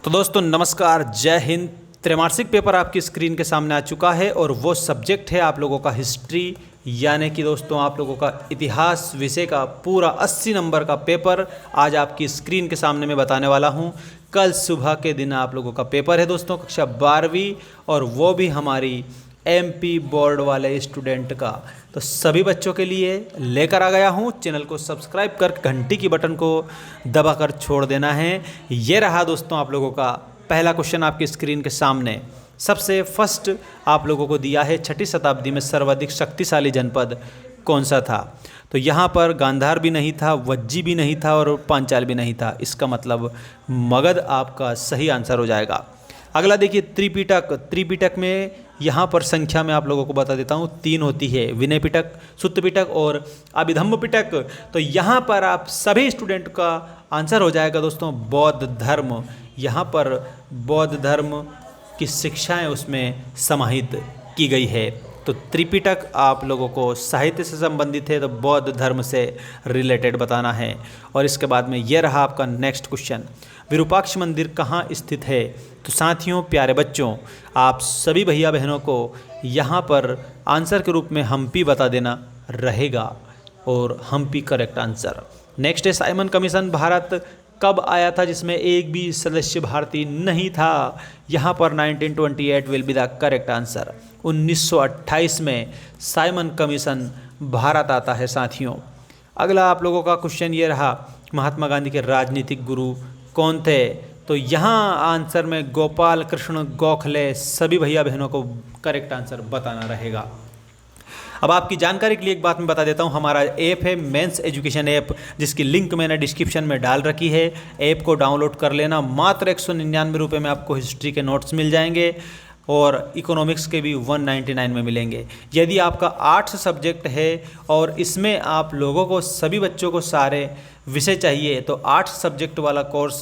तो दोस्तों नमस्कार, जय हिंद। त्रैमासिक पेपर आपकी स्क्रीन के सामने आ चुका है और वो सब्जेक्ट है आप लोगों का हिस्ट्री, यानी कि दोस्तों आप लोगों का इतिहास विषय का पूरा 80 नंबर का पेपर आज आपकी स्क्रीन के सामने मैं बताने वाला हूं। कल सुबह के दिन आप लोगों का पेपर है दोस्तों, कक्षा 12वीं, और वो भी हमारी एमपी बोर्ड वाले स्टूडेंट का। तो सभी बच्चों के लिए लेकर आ गया हूँ। चैनल को सब्सक्राइब कर घंटी की बटन को दबाकर छोड़ देना है। ये रहा दोस्तों आप लोगों का पहला क्वेश्चन आपकी स्क्रीन के सामने। सबसे फर्स्ट आप लोगों को दिया है 6ठी शताब्दी में सर्वाधिक शक्तिशाली जनपद कौन सा था। तो यहाँ पर गांधार भी नहीं था, वज्जी भी नहीं था और पांचाल भी नहीं था। इसका मतलब मगध आपका सही आंसर हो जाएगा। अगला देखिए त्रिपिटक। त्रिपिटक में यहाँ पर संख्या में आप लोगों को बता देता हूँ 3 होती है, विनय पिटक, सुत्त पिटक और अभिधम्म पिटक। तो यहाँ पर आप सभी स्टूडेंट का आंसर हो जाएगा दोस्तों बौद्ध धर्म। यहाँ पर बौद्ध धर्म की शिक्षाएं उसमें समाहित की गई है। तो त्रिपिटक आप लोगों को साहित्य से संबंधित है, तो बौद्ध धर्म से रिलेटेड बताना है। और इसके बाद में यह रहा आपका नेक्स्ट क्वेश्चन, विरूपाक्ष मंदिर कहाँ स्थित है। तो साथियों, प्यारे बच्चों, आप सभी भैया बहनों को यहाँ पर आंसर के रूप में हम्पी बता देना रहेगा और हम्पी करेक्ट आंसर। नेक्स्ट है साइमन कमीशन भारत कब आया था जिसमें एक भी सदस्य भारतीय नहीं था। यहाँ पर 1928 will be the correct answer. 1928 में साइमन कमीशन भारत आता है साथियों। अगला आप लोगों का क्वेश्चन ये रहा, महात्मा गांधी के राजनीतिक गुरु कौन थे। तो यहाँ आंसर में गोपाल कृष्ण गोखले सभी भैया बहनों को करेक्ट आंसर बताना रहेगा। अब आपकी जानकारी के लिए एक बात मैं बता देता हूँ, हमारा ऐप है मेंस एजुकेशन ऐप, जिसकी लिंक मैंने डिस्क्रिप्शन में डाल रखी है। ऐप को डाउनलोड कर लेना। मात्र 199 रुपये में आपको हिस्ट्री के नोट्स मिल जाएंगे और इकोनॉमिक्स के भी 199 में मिलेंगे। यदि आपका आर्ट्स सब्जेक्ट है और इसमें आप लोगों को सभी बच्चों को सारे विषय चाहिए तो आर्ट्स सब्जेक्ट वाला कोर्स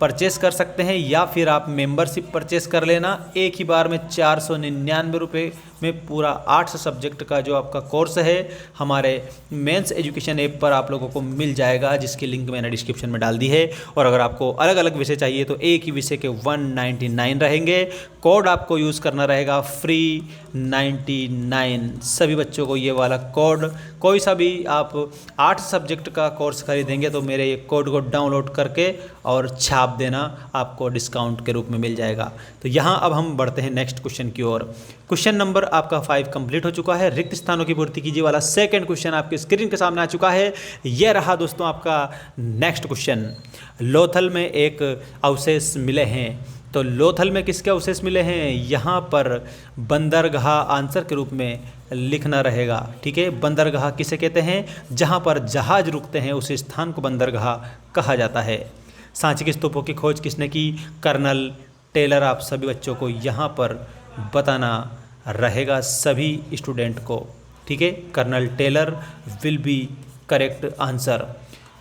परचेस कर सकते हैं, या फिर आप मेंबरशिप परचेस कर लेना। एक ही बार में 499 रुपये में पूरा आर्ट्स सब्जेक्ट का जो आपका कोर्स है हमारे मेंस एजुकेशन ऐप पर आप लोगों को मिल जाएगा, जिसकी लिंक मैंने डिस्क्रिप्शन में डाल दी है। और अगर आपको अलग अलग विषय चाहिए तो एक ही विषय के 199 रहेंगे। कोड आपको यूज़ करना रहेगा फ्री 99। सभी बच्चों को ये वाला कोड, कोई सा भी आप आर्ट्स सब्जेक्ट का कोर्स खरीदेंगे तो मेरे ये कोड को डाउनलोड करके और छाप देना, आपको डिस्काउंट के रूप में मिल जाएगा। तो यहाँ अब हम बढ़ते हैं नेक्स्ट क्वेश्चन की ओर। क्वेश्चन नंबर आपका 5 कंप्लीट हो चुका है। रिक्त स्थानों की पूर्ति कीजिए वाला सेकंड क्वेश्चन आपके स्क्रीन के सामने आ चुका है। यह रहा दोस्तों आपका नेक्स्ट क्वेश्चन। लोथल में एक अवशेष मिले हैं, तो लोथल में किसके अवशेष मिले हैं। यहाँ पर बंदरगाह आंसर के रूप में लिखना रहेगा। ठीक है, बंदरगाह किसे कहते हैं, जहाँ पर जहाज रुकते हैं उस स्थान को बंदरगाह कहा जाता है। सांची के स्तूपों की खोज किसने की, कर्नल टेलर। आप सभी बच्चों को यहाँ पर बताना रहेगा सभी स्टूडेंट को। ठीक है, Colonel Taylor will be correct answer.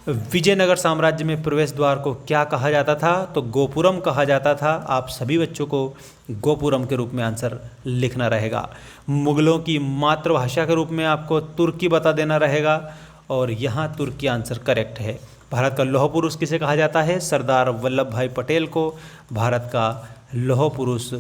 Vijayanagar साम्राज्य में प्रवेश द्वार को क्या कहा जाता था, तो गोपुरम कहा जाता था। आप सभी बच्चों को गोपुरम के रूप में आंसर लिखना रहेगा। मुगलों की मातृभाषा के रूप में आपको तुर्की बता देना रहेगा और यहाँ तुर्की आंसर करेक्ट है। भारत का लौह पुरुष किसे कहा जाता है, सरदार वल्लभ भाई पटेल को भारत का लौह पुरुष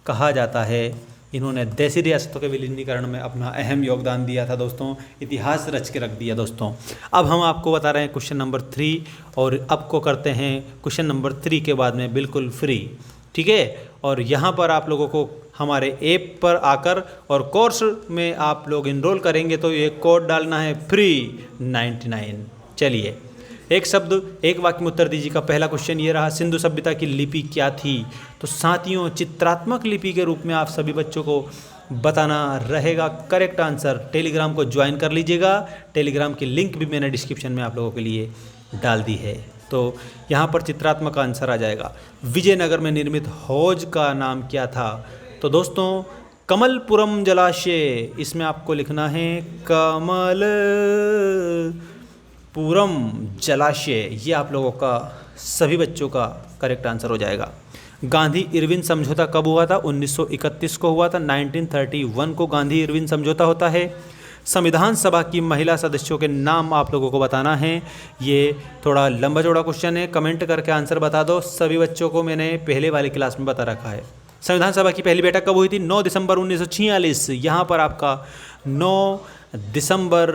कहा जाता है। इन्होंने देशी रियासतों के विलीनीकरण में अपना अहम योगदान दिया था दोस्तों, इतिहास रच के रख दिया दोस्तों। अब हम आपको बता रहे हैं क्वेश्चन नंबर 3, और अब को करते हैं क्वेश्चन नंबर 3 के बाद में बिल्कुल फ्री। ठीक है, और यहाँ पर आप लोगों को हमारे ऐप पर आकर और कोर्स में आप लोग इनरोल करेंगे तो ये कोड डालना है फ्री 99। चलिए, एक शब्द एक वाक्य में उत्तर दीजिए का पहला क्वेश्चन ये रहा, सिंधु सभ्यता की लिपि क्या थी। तो साथियों, चित्रात्मक लिपि के रूप में आप सभी बच्चों को बताना रहेगा करेक्ट आंसर। टेलीग्राम को ज्वाइन कर लीजिएगा। टेलीग्राम की लिंक भी मैंने डिस्क्रिप्शन में आप लोगों के लिए डाल दी है। तो यहाँ पर चित्रात्मक आंसर आ जाएगा। विजयनगर में निर्मित हौज का नाम क्या था। तो दोस्तों कमलपुरम जलाशय, इसमें आपको लिखना है कमल पूरम जलाशय। ये आप लोगों का सभी बच्चों का करेक्ट आंसर हो जाएगा। गांधी इरविन समझौता कब हुआ था, 1931 को हुआ था। 1931 को गांधी इरविन समझौता होता है। संविधान सभा की महिला सदस्यों के नाम आप लोगों को बताना है। ये थोड़ा लंबा चौड़ा क्वेश्चन है, कमेंट करके आंसर बता दो। सभी बच्चों को मैंने पहले वाली क्लास में बता रखा है। संविधान सभा की पहली बैठक कब हुई थी? 9 दिसंबर 1946। यहाँ पर आपका 9 दिसंबर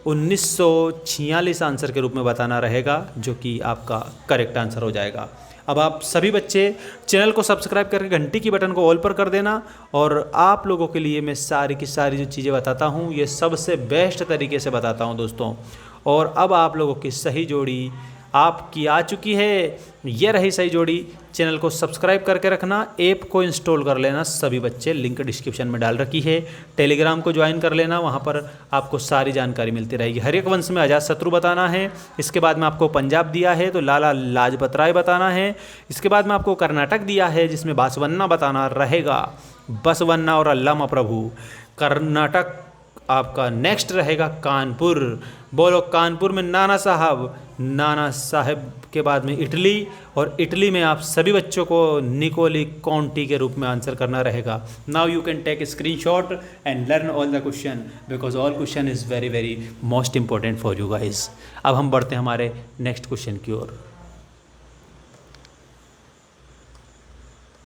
1946 आंसर के रूप में बताना रहेगा, जो कि आपका करेक्ट आंसर हो जाएगा। अब आप सभी बच्चे चैनल को सब्सक्राइब करके घंटी की बटन को ऑल पर कर देना। और आप लोगों के लिए मैं सारी की सारी जो चीज़ें बताता हूँ ये सबसे बेस्ट तरीके से बताता हूँ दोस्तों। और अब आप लोगों की सही जोड़ी आपकी आ चुकी है, ये रही सही जोड़ी। चैनल को सब्सक्राइब करके रखना, ऐप को इंस्टॉल कर लेना सभी बच्चे, लिंक डिस्क्रिप्शन में डाल रखी है। टेलीग्राम को ज्वाइन कर लेना, वहाँ पर आपको सारी जानकारी मिलती रहेगी। हरिक वंश में अजातशत्रु बताना है। इसके बाद में आपको पंजाब दिया है तो लाला लाजपत राय बताना है। इसके बाद में आपको कर्नाटक दिया है जिसमें बासवन्ना बताना रहेगा, बसवन्ना और अल्लामा प्रभु। कर्नाटक आपका नेक्स्ट रहेगा कानपुर। बोलो कानपुर में नाना साहब, नाना साहब के बाद में इटली, और इटली में आप सभी बच्चों को निकोली कॉन्टी के रूप में आंसर करना रहेगा। Now you can take a screenshot and learn all the question because all question is very very most important for you guys. अब हम बढ़ते हैं हमारे नेक्स्ट क्वेश्चन की ओर।